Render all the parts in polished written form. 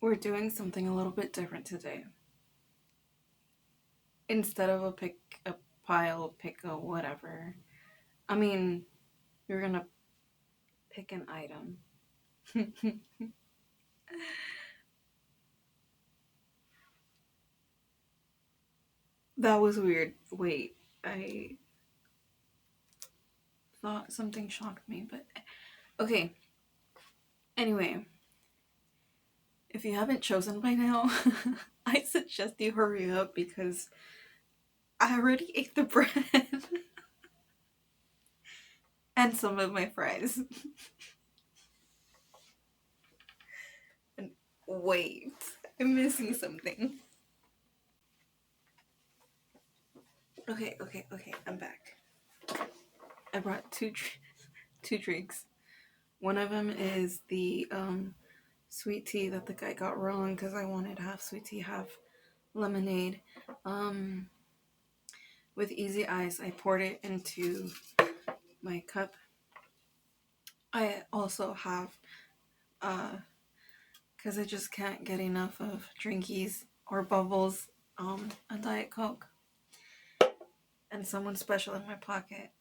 we're doing something a little bit different today. Instead of a pile, pick a whatever. I mean, you're gonna pick an item. That was weird. Wait, I thought something shocked me, but okay. Anyway, if you haven't chosen by now, I suggest you hurry up because I already ate the bread and some of my fries. And wait, I'm missing something. Okay, I'm back. I brought two drinks. One of them is the sweet tea that the guy got wrong because I wanted half sweet tea, half lemonade. Um, with easy ice, I poured it into my cup. I also have, because I just can't get enough of drinkies or bubbles, a Diet Coke and someone special in my pocket,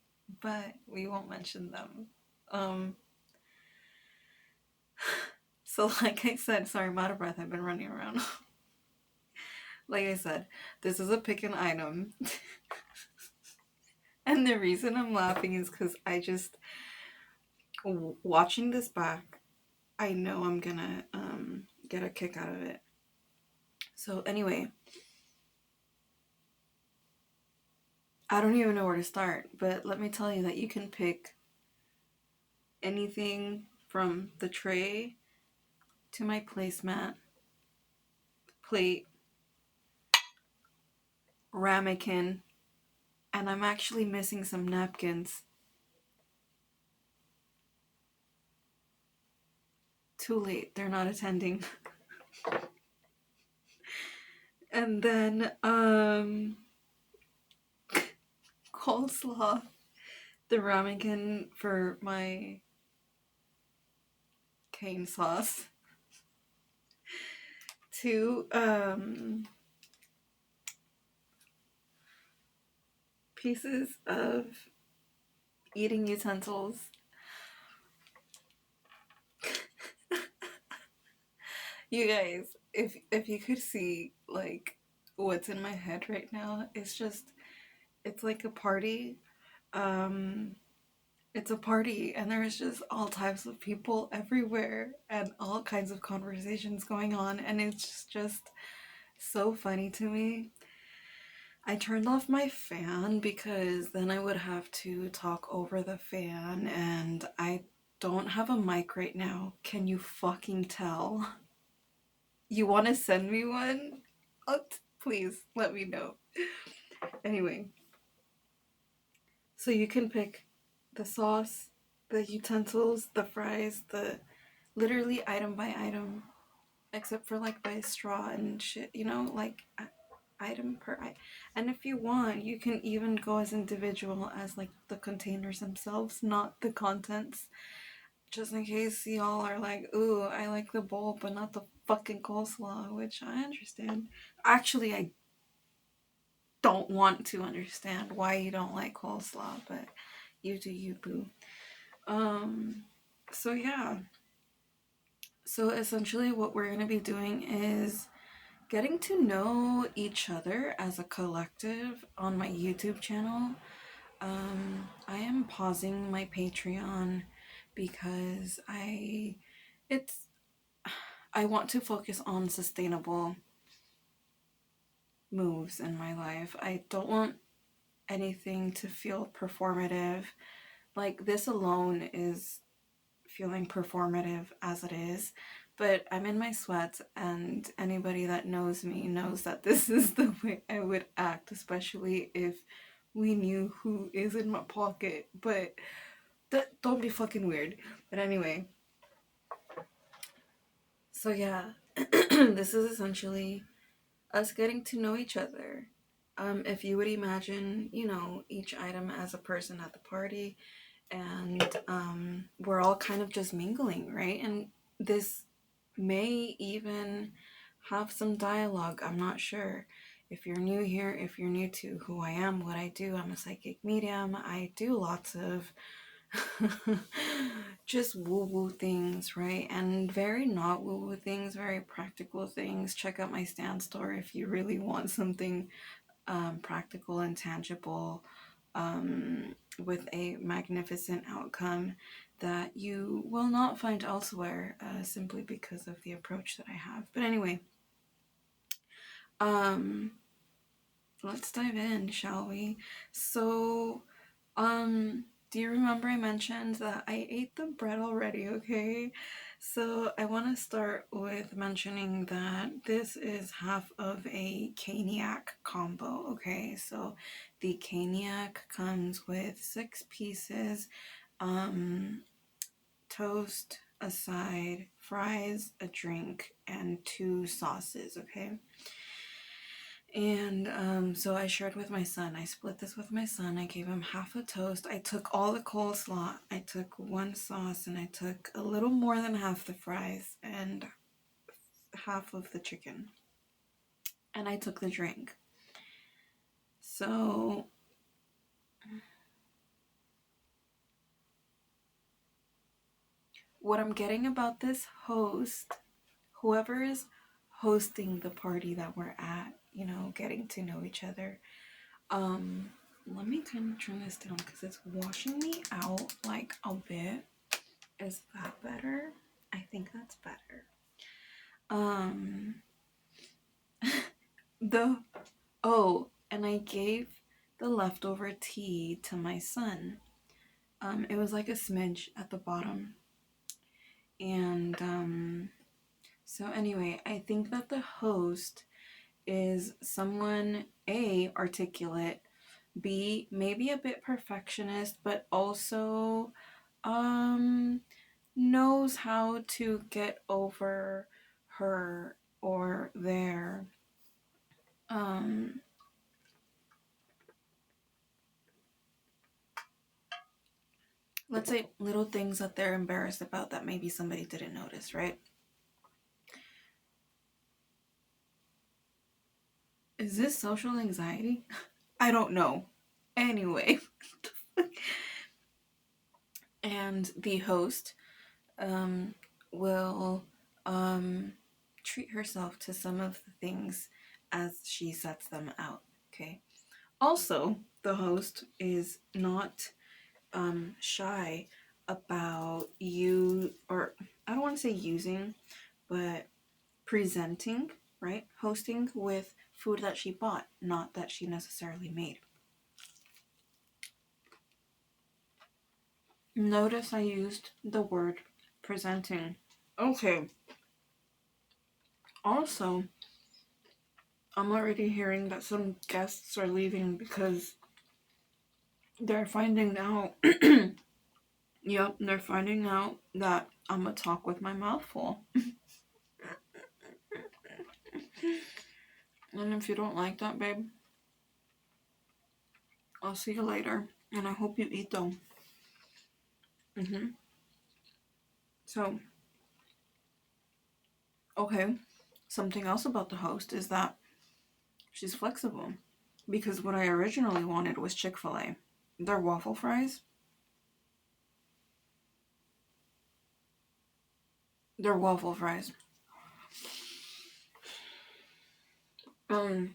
but we won't mention them. Um, so like I said, sorry, I'm out of breath. I've been running around. Like I said, this is a pick an item. And the reason I'm laughing is because I just, watching this back, I know I'm gonna get a kick out of it. So anyway, I don't even know where to start, but let me tell you that you can pick anything from the tray to my placemat, plate, ramekin, and I'm actually missing some napkins. Too late, they're not attending. And then coleslaw, the ramekin for my cane sauce, two pieces of eating utensils. You guys, if you could see like what's in my head right now, it's like a party. Um it's a party and there's just all types of people everywhere and all kinds of conversations going on and it's just so funny to me. I turned off my fan because then I would have to talk over the fan and I don't have a mic right now. Can you fucking tell? You want to send me one? Please let me know. Anyway, so you can pick the sauce, the utensils, the fries, the literally item by item, except for like by straw and shit, like item per item. And if you want, you can even go as individual as like the containers themselves, not the contents. Just in case y'all are like, ooh, I like the bowl, but not the fucking coleslaw, which I understand. Actually, I don't want to understand why you don't like coleslaw, but you do you, boo. Um, so yeah. So essentially, what we're gonna be doing is getting to know each other as a collective on my YouTube channel. I am pausing my Patreon because it's I want to focus on sustainable moves in my life. I don't want anything to feel performative. Like this alone is feeling performative as it is, but I'm in my sweats and anybody that knows me knows that this is the way I would act, especially if we knew who is in my pocket. But don't be fucking weird. But anyway, so yeah, this is essentially us getting to know each other. If you would imagine, each item as a person at the party, and we're all kind of just mingling, right? And this may even have some dialogue. I'm not sure. If you're new here, if you're new to who I am, what I do, I'm a psychic medium. I do lots of just woo woo things, right? And very not woo woo things, very practical things. Check out my stand store if you really want something practical and tangible, with a magnificent outcome that you will not find elsewhere, simply because of the approach that I have. But anyway, um, let's dive in, shall we? So, do you remember I mentioned that I ate the bread already, okay? So I want to start with mentioning that this is half of a caniac combo, okay? So the caniac comes with 6 pieces, um, toast, a side, fries, a drink, and 2 sauces, okay? And so I shared with my son. I split this with my son. I gave him half a toast. I took all the coleslaw. I took 1 sauce, and I took a little more than half the fries and half of the chicken. And I took the drink. So what I'm getting about this host, whoever is hosting the party that we're at, getting to know each other. Let me kind of turn this down because it's washing me out like a bit. Is that better? I think that's better. Um, the and I gave the leftover tea to my son. It was like a smidge at the bottom. And so anyway, I think that the host is someone A, articulate, B, maybe a bit perfectionist, but also knows how to get over her or their um let's say little things that they're embarrassed about that maybe somebody didn't notice, right? Is this social anxiety? I don't know. Anyway, and the host um will treat herself to some of the things as she sets them out, okay? Also, the host is not shy about or I don't want to say using, but presenting, right? Hosting with food that she bought, not that she necessarily made. Notice I used the word presenting. Okay. Also, I'm already hearing that some guests are leaving because they're finding out. Yep, they're finding out that I'm gonna talk with my mouth full. And if you don't like that, babe, I'll see you later. And I hope you eat though. So, okay. Something else about the host is that she's flexible. Because what I originally wanted was Chick-fil-A. Their waffle fries. They're waffle fries. Um,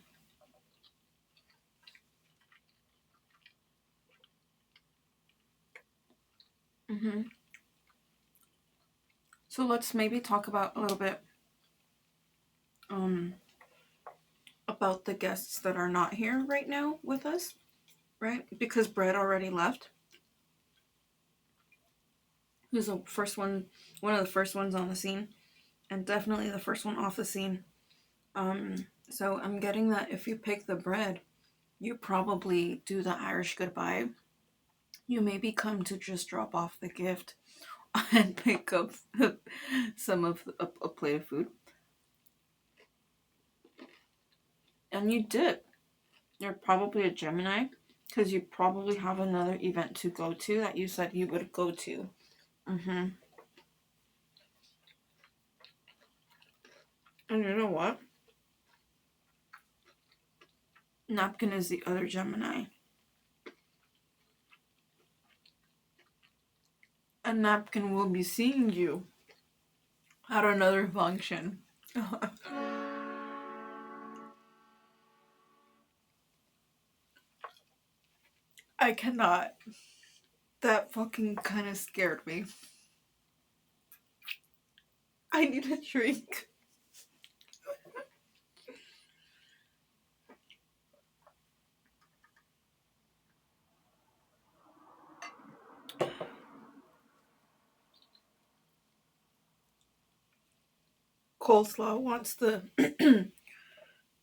hmm So let's maybe talk about a little bit um about the guests that are not here right now with us, right? Because Brett already left. He was the first one of the first ones on the scene, and definitely the first one off the scene. So I'm getting that if you pick the bread, you probably do the Irish goodbye. You maybe come to just drop off the gift and pick up some of a plate of food. And you did. You're probably a Gemini because you probably have another event to go to that you said you would go to. Mm-hmm. And you know what? Napkin is the other Gemini. A napkin will be seeing you at another function. I cannot. That fucking kind of scared me. I need a drink. Coleslaw wants the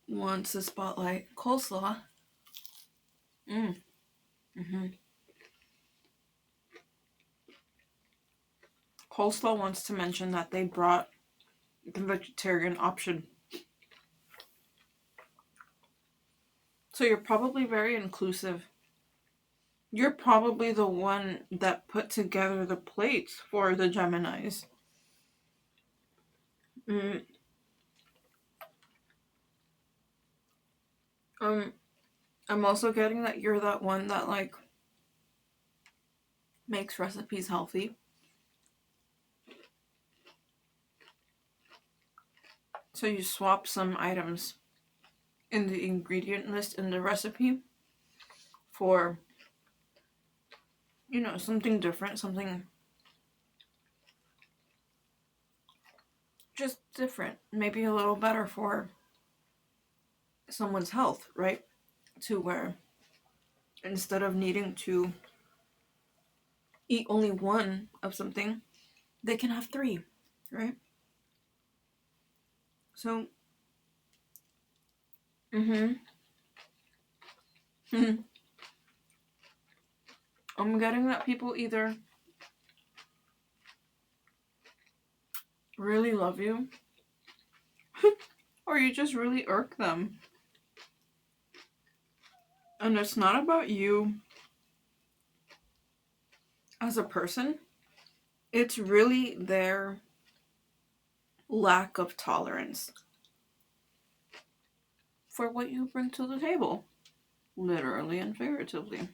wants the spotlight. Coleslaw. Mm. Mm-hmm. Coleslaw wants to mention that they brought the vegetarian option. So you're probably very inclusive. You're probably the one that put together the plates for the Geminis. Mm. Um, I'm also getting that you're that one that like makes recipes healthy. So you swap some items in the ingredient list in the recipe for, something different, something just different, maybe a little better for someone's health, right? To where instead of needing to eat only one of something, they can have three, right? So, mm-hmm. I'm getting that people either really love you or you just really irk them. And it's not about you as a person, it's really their lack of tolerance for what you bring to the table, literally and figuratively.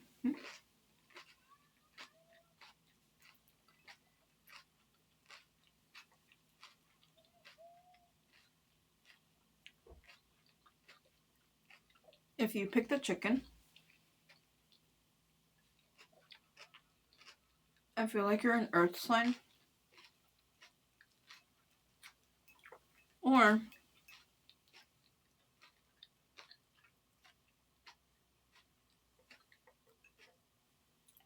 If you pick the chicken, I feel like you're an earth sign, or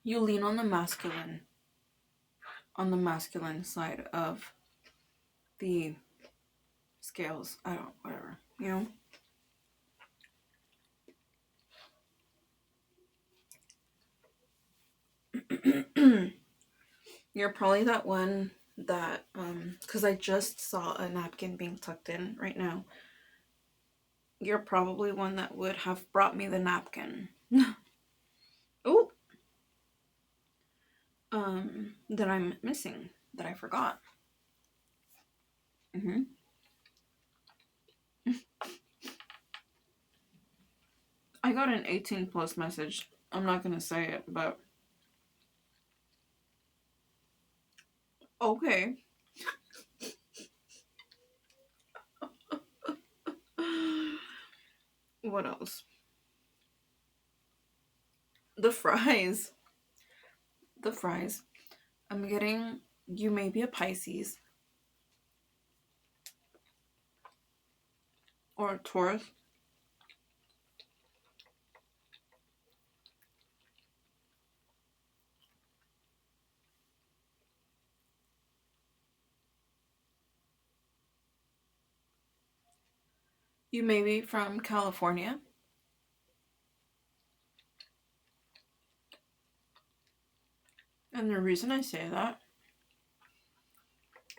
you lean on the masculine side of the scales. I don't, whatever, You're probably that one that, because I just saw a napkin being tucked in right now. You're probably one that would have brought me the napkin. Oh, that I'm missing, that I forgot. Mm-hmm. I got an 18 plus message. I'm not gonna say it, but okay. What else? The fries. The fries. I'm getting, you may be a Pisces or a Taurus. You may be from California. And the reason I say that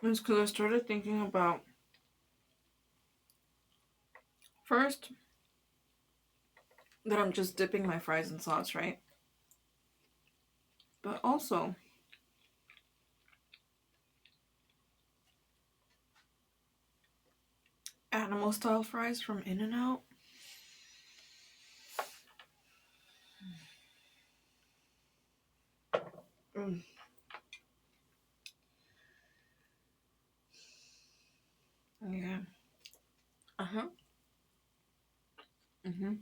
is because I started thinking about, first, that I'm just dipping my fries in sauce, right? But also, animal style fries from In-N-Out. Mm. Yeah. Uh-huh. Mm-hmm.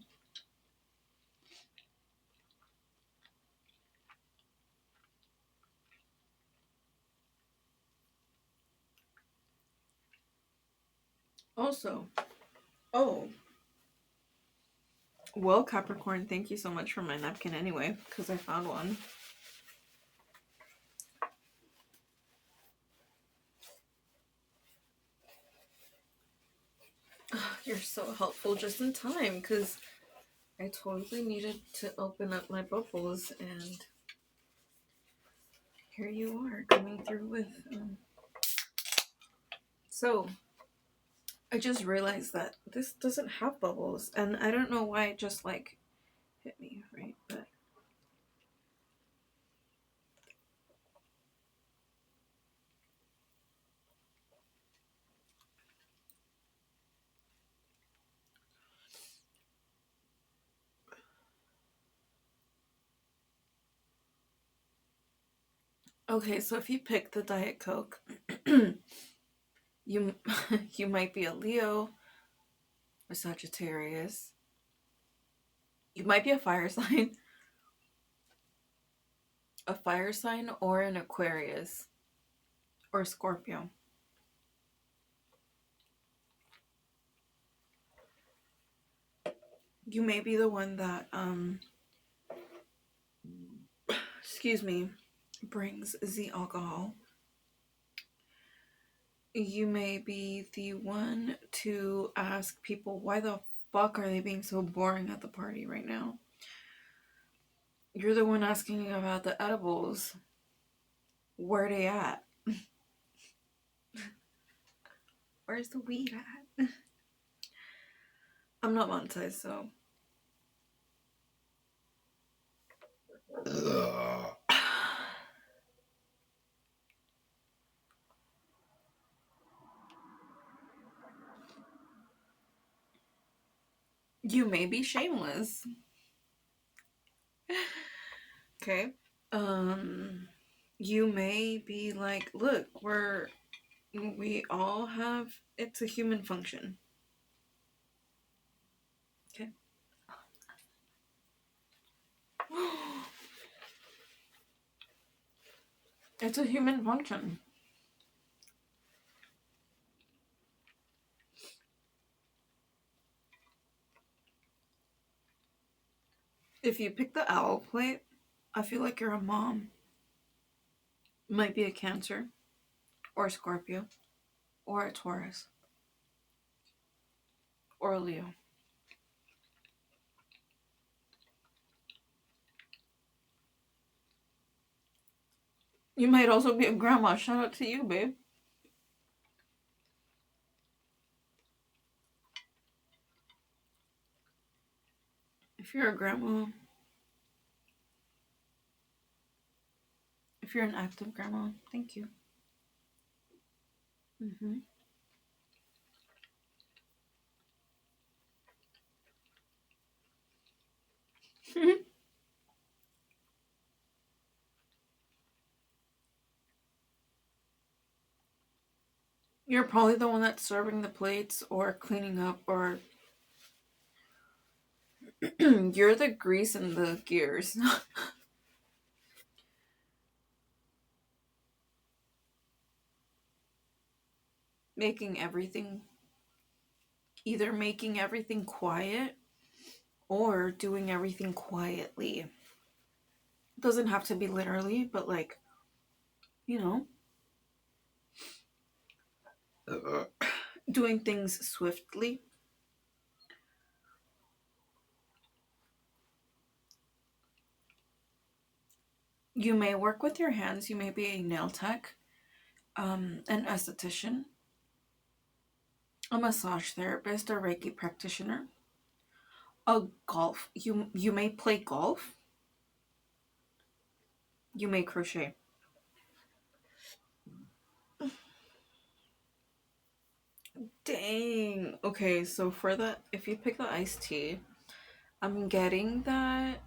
Also, oh, well, Capricorn, thank you so much for my napkin anyway, because I found one. You're so helpful just in time, because I totally needed to open up my bubbles, and here you are coming through with. So, I just realized that this doesn't have bubbles, and I don't know why it just like hit me, right? But okay, so if you pick the Diet Coke, you you might be a Leo, a Sagittarius. You might be a fire sign, or an Aquarius or Scorpio. You may be the one that excuse me, brings the alcohol. You may be the one to ask people why the fuck are they being so boring at the party right now. You're the one asking about the edibles. Where they at? Where's the weed at? I'm not monetized, so. You may be shameless. Okay. Um, you may be like, look, we all have, it's a human function. Okay. It's a human function. If you pick the owl plate, I feel like you're a mom. Might be a Cancer, or a Scorpio, or a Taurus, or a Leo. You might also be a grandma. Shout out to you, babe. If you're a grandma, if you're an active grandma, thank you. Mm-hmm. You're probably the one that's serving the plates or cleaning up, or you're the grease and the gears. making everything, either making everything quiet or doing everything quietly. It doesn't have to be literally, but like, you know, doing things swiftly. You may work with your hands. You may be a nail tech, an esthetician, a massage therapist, a Reiki practitioner, a golf. You may play golf. You may crochet. Dang. Okay, so for the if you pick the iced tea, I'm getting that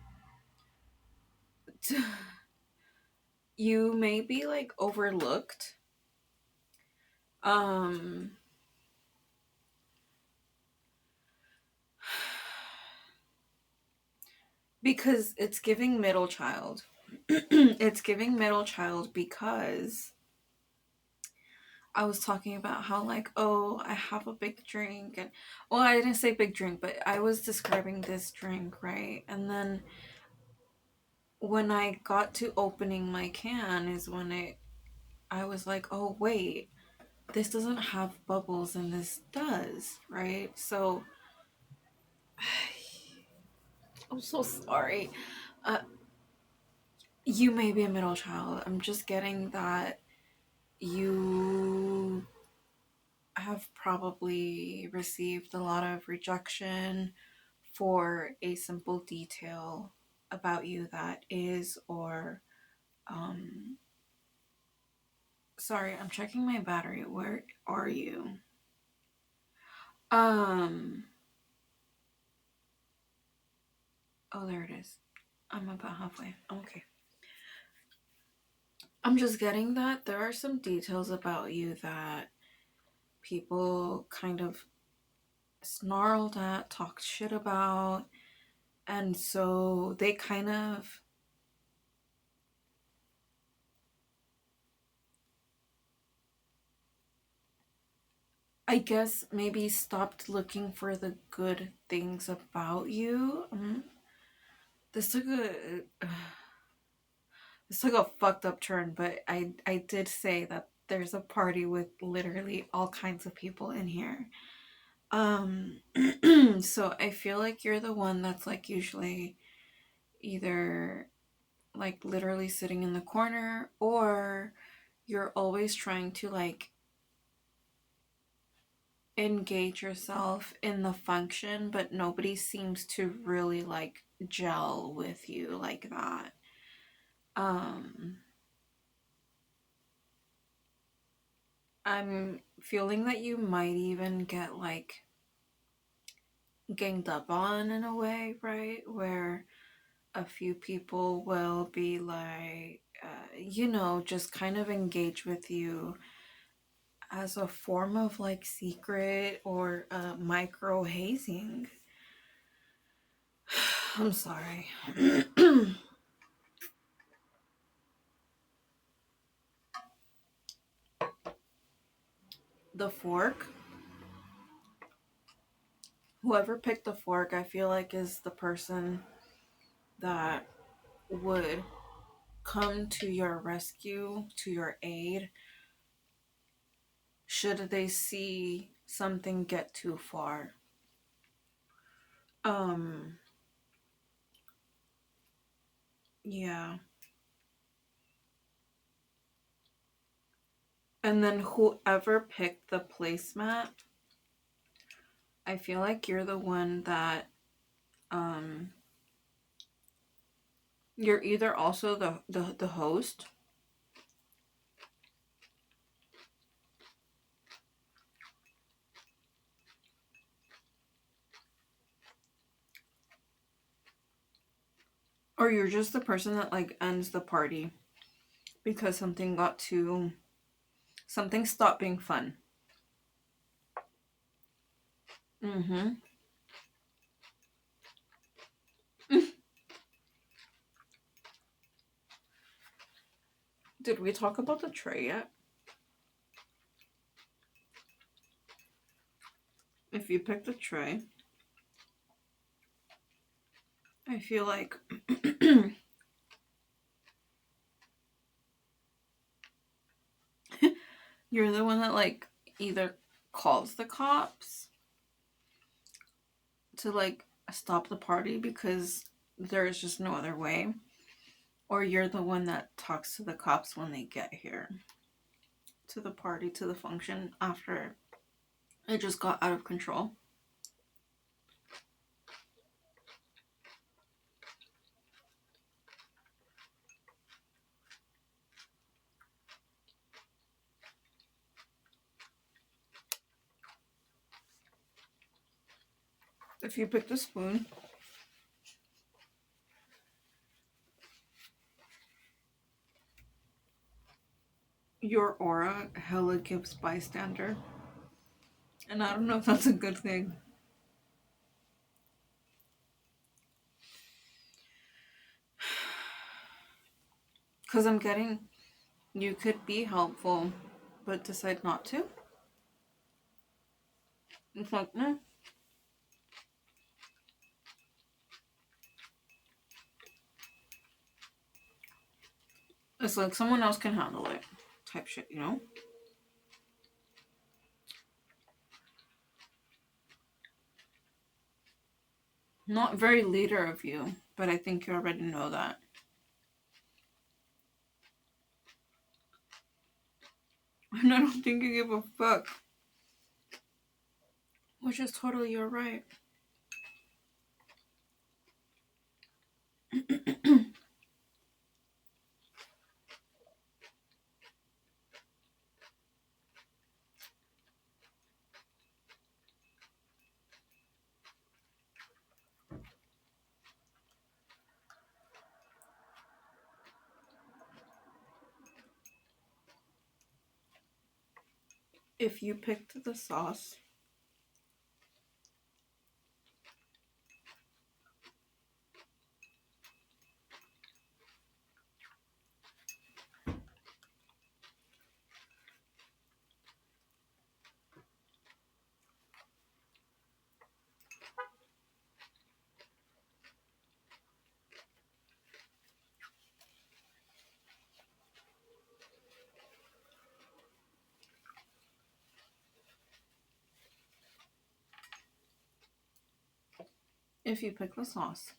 you may be like overlooked. Um because it's giving middle child. It's giving middle child because I was talking about how like, oh, I have a big drink and well, I didn't say big drink, but I was describing this drink, right? And then when I got to opening my can is when I was like, "Oh, wait. This doesn't have bubbles and this does," right? So I'm so sorry. Uh you may be a middle child. I'm just getting that you have probably received a lot of rejection for a simple detail about you that is or um sorry, I'm checking my battery. Where are you? Um oh, there it is. I'm about halfway. Okay. I'm just getting that there are some details about you that people kind of snarled at, talked shit about, and so they kind of, I guess, maybe stopped looking for the good things about you. This took a this took a fucked up turn, but I did say that there's a party with literally all kinds of people in here. Um, so I feel like you're the one that's like usually either like literally sitting in the corner or you're always trying to like engage yourself in the function, but nobody seems to really like gel with you like that. Um, I'm feeling that you might even get like ganged up on in a way, right? Where a few people will be like, just kind of engage with you as a form of like secret or micro hazing. I'm sorry. The fork, whoever picked the fork, I feel like is the person that would come to your rescue, to your aid, should they see something get too far. Um, yeah. And then whoever picked the placemat, I feel like you're the one that um you're either also the host or you're just the person that like ends the party because something stopped being fun. Mm-hmm. Did we talk about the tray yet? If you pick the tray, I feel like you're the one that like either calls the cops to like stop the party because there is just no other way, or you're the one that talks to the cops when they get here to the party, to the function after it just got out of control. If you pick the spoon, your aura hella gives bystander. And I don't know if that's a good thing. Because I'm getting, you could be helpful, but decide not to. It's like, nah. It's like someone else can handle it type shit, you know? Not very leader of you, but I think you already know that. And I don't think you give a fuck. Which is totally your right. If you picked the sauce, if you pick the sauce,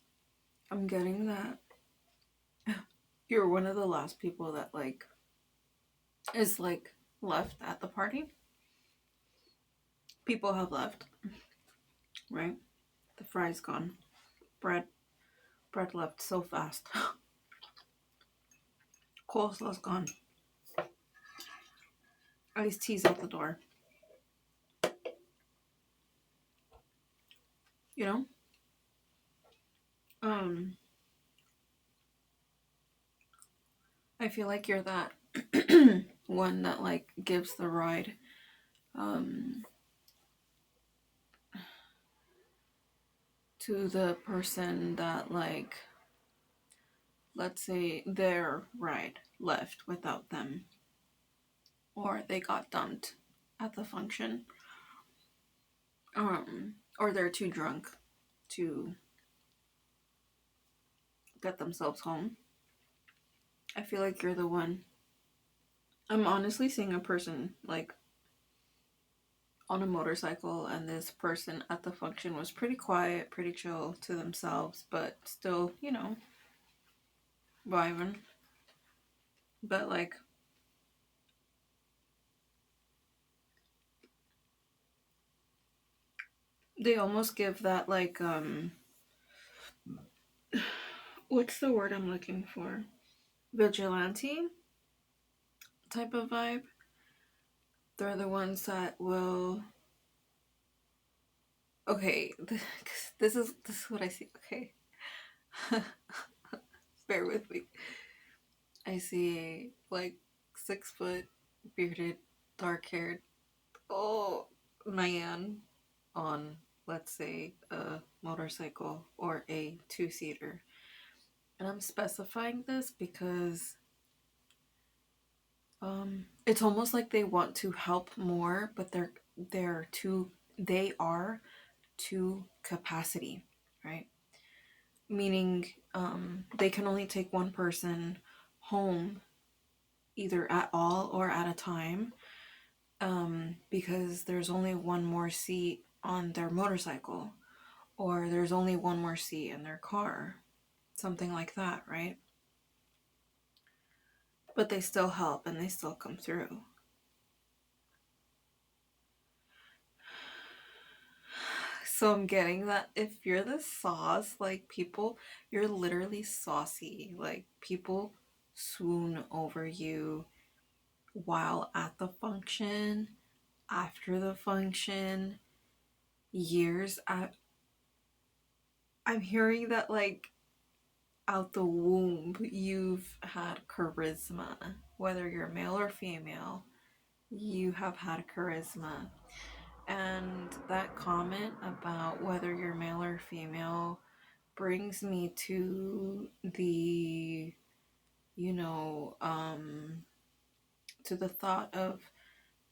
I'm getting that you're one of the last people that like is like left at the party. People have left, right? The fry's gone. Bread bread left so fast. Coleslaw's gone. Iced tea's out the door. You know? I feel like you're that one that like gives the ride to the person that like, let's say their ride left without them, or they got dumped at the function, or they're too drunk to get themselves home. I feel like you're the one. I'm honestly seeing a person like on a motorcycle, and this person at the function was pretty quiet, pretty chill to themselves, but still, you know, vibing. But like, they almost give that like what's the word I'm looking for? Vigilante type of vibe. They're the ones that will. Okay, this is what I see. Okay, bear with me. I see like 6 foot, bearded, dark haired, oh man, on let's say a motorcycle or a two-seater. And I'm specifying this because it's almost like they want to help more, but they're too they are to capacity, right? Meaning they can only take one person home either at all or at a time, because there's only one more seat on their motorcycle, or there's only one more seat in their car, something like that, right? But they still help and they still come through. So I'm getting that if you're the sauce, like people, you're literally saucy. Like people swoon over you while at the function, after the function, years at, I'm hearing that, like, out the womb, you've had charisma. Whether you're male or female, you have had charisma. And that comment about whether you're male or female brings me to the, you know, to the thought of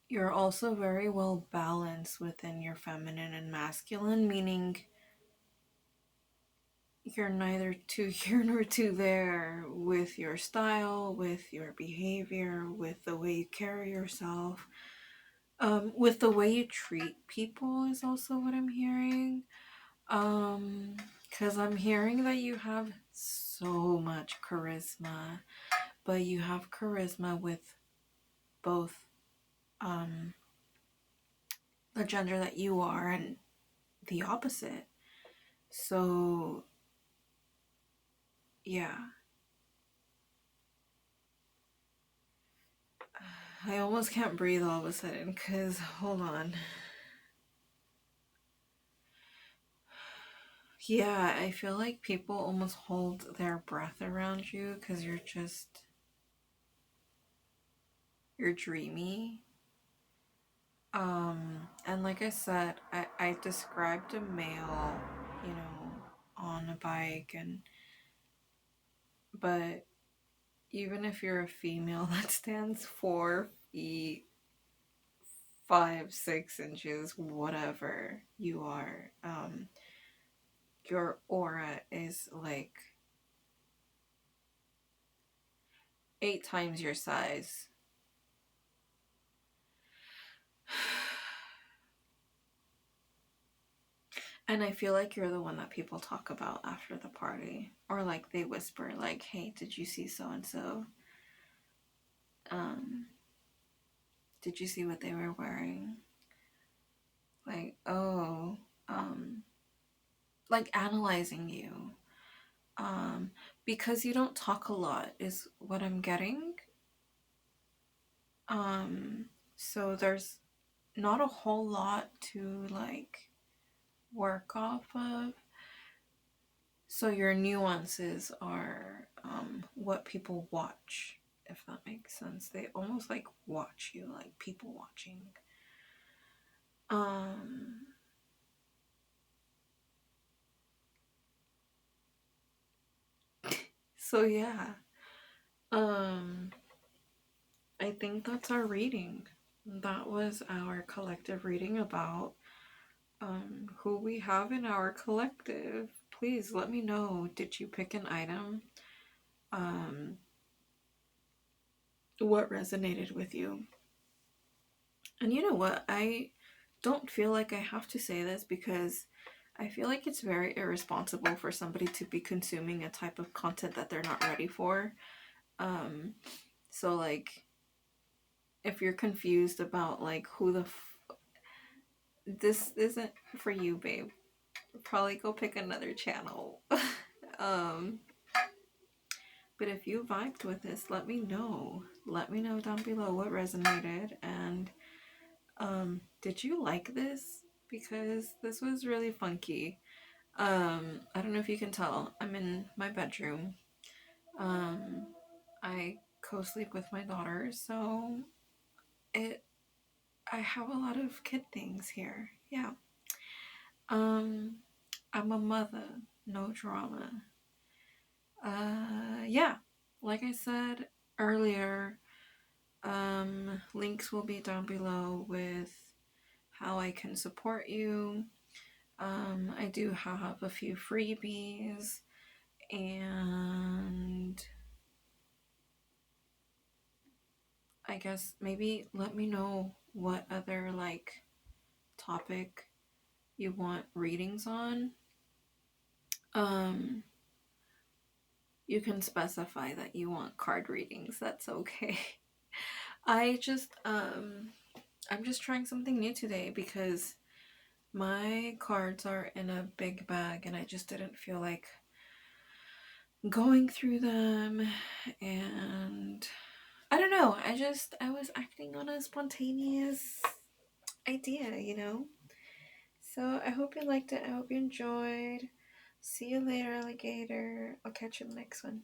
you're also very well balanced within your feminine and masculine, meaning you're neither too here nor too there with your style, with your behavior, with the way you carry yourself, with the way you treat people is also what I'm hearing. Because I'm hearing that you have so much charisma, but you have charisma with both um, the gender that you are and the opposite. So, yeah. I almost can't breathe all of a sudden because, hold on. Yeah, I feel like people almost hold their breath around you because you're dreamy. And like I said, I described a male, you know, on a bike, but even if you're a female that stands 4 feet, 5, 6 inches, whatever you are, your aura is like 8 times your size. And I feel like you're the one that people talk about after the party. Or like they whisper, like, hey, did you see so and so? Did you see what they were wearing? Like, oh, um, like analyzing you. Um, because you don't talk a lot is what I'm getting. Um, so there's not a whole lot to like work off of. So your nuances are what people watch, if that makes sense. They almost like watch you, like people watching. Um, so yeah. Um, I think that's our reading. That was our collective reading about who we have in our collective. Please let me know. Did you pick an item? Um, what resonated with you? And you know what? I don't feel like I have to say this because I feel like it's very irresponsible for somebody to be consuming a type of content that they're not ready for. Um, so like if you're confused about like this isn't for you, babe. Probably go pick another channel. um, but if you vibed with this, let me know. Let me know down below what resonated and did you like this? Because this was really funky. I don't know if you can tell. I'm in my bedroom. Um, I co-sleep with my daughter, so it I have a lot of kid things here. Yeah. Um, I'm a mother, no drama. Yeah. Like I said earlier, links will be down below with how I can support you. I do have a few freebies and I guess maybe let me know what other like topic you want readings on. Um, you can specify that you want card readings. That's okay. I just I'm just trying something new today because my cards are in a big bag and I just didn't feel like going through them and I don't know. I was acting on a spontaneous idea, you know? So I hope you liked it. I hope you enjoyed. See you later, alligator. I'll catch you in the next one.